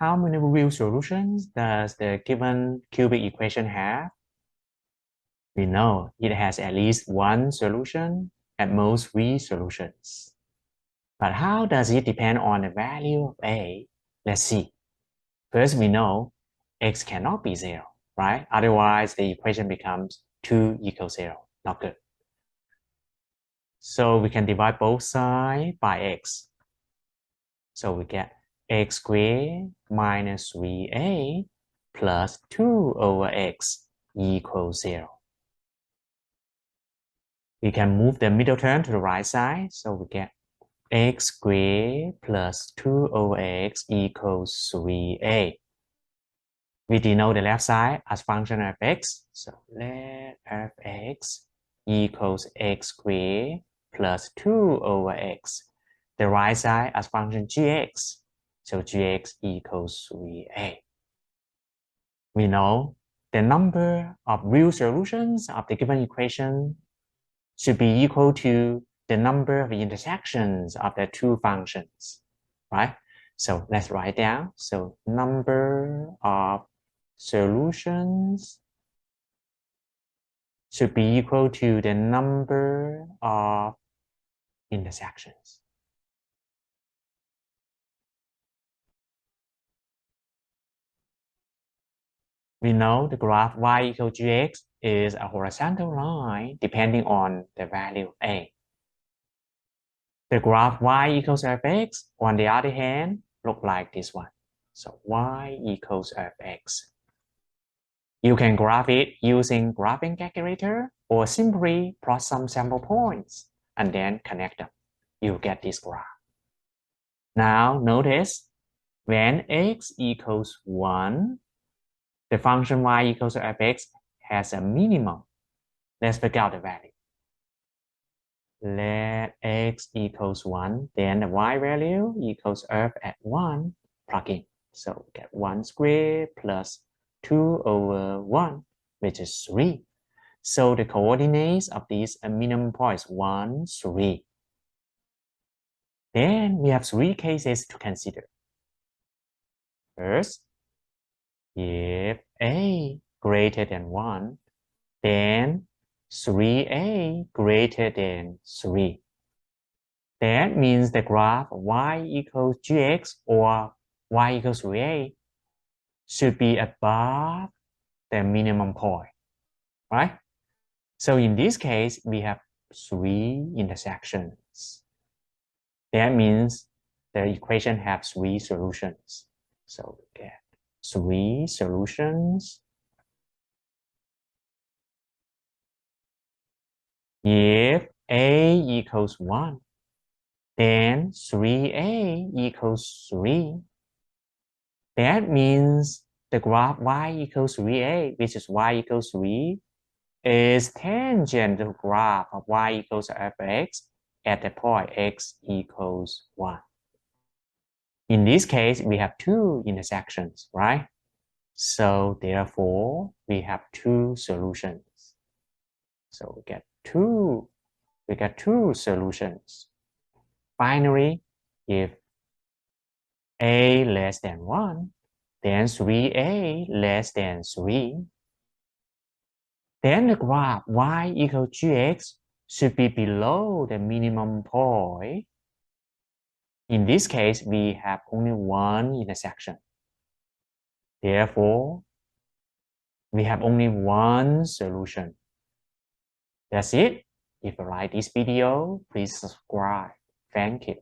how many real solutions does the given cubic equation have? We know it has at least one solution, at most 3 solutions. But how does it depend on the value of A? Let's see. First, we know x cannot be 0, right? Otherwise, the equation becomes 2 equals 0. Not good. So we can divide both sides by x. So we get x squared minus 3a plus 2 over x equals 0. We can move the middle term to the right side. So we get x squared plus 2 over x equals 3a. We denote the left side as function of x. So let f(x) equals x squared plus 2 over x. The right side as function gx. So gx equals 3a. We know the number of real solutions of the given equation should be equal to the number of intersections of the two functions, right? So let's write down. So number of solutions should be equal to the number of intersections. We know the graph y equals gx is a horizontal line depending on the value of a. The graph y equals fx, on the other hand, look like this one. So y equals fx. You can graph it using graphing calculator or simply plot some sample points and then connect them. You get this graph. Now notice when x equals 1, the function y equals fx has a minimum. Let's figure out the value. Let x equals 1, then the y value equals f at 1, plug in. So we get 1 squared plus 2 over 1, which is 3. So the coordinates of these minimum points 1, 3. Then we have 3 cases to consider. First, if a greater than 1, then 3a greater than 3. That means the graph y equals gx or y equals 3a should be above the minimum point, right? So in this case, we have 3 intersections. That means the equation has 3 solutions. So we get 3 solutions. If a equals 1, then 3a equals 3. That means the graph y equals 3a, which is y equals 3, is tangent to the graph of y equals fx at the point x equals 1. In this case, we have 2 intersections, right? So therefore, we have 2 solutions. So we get 2 solutions. Finally, if a less than 1, then 3a less than 3. Then the graph y equals gx should be below the minimum point. In this case, we have only 1 intersection. Therefore, we have only 1 solution. That's it. If you like this video, please subscribe. Thank you.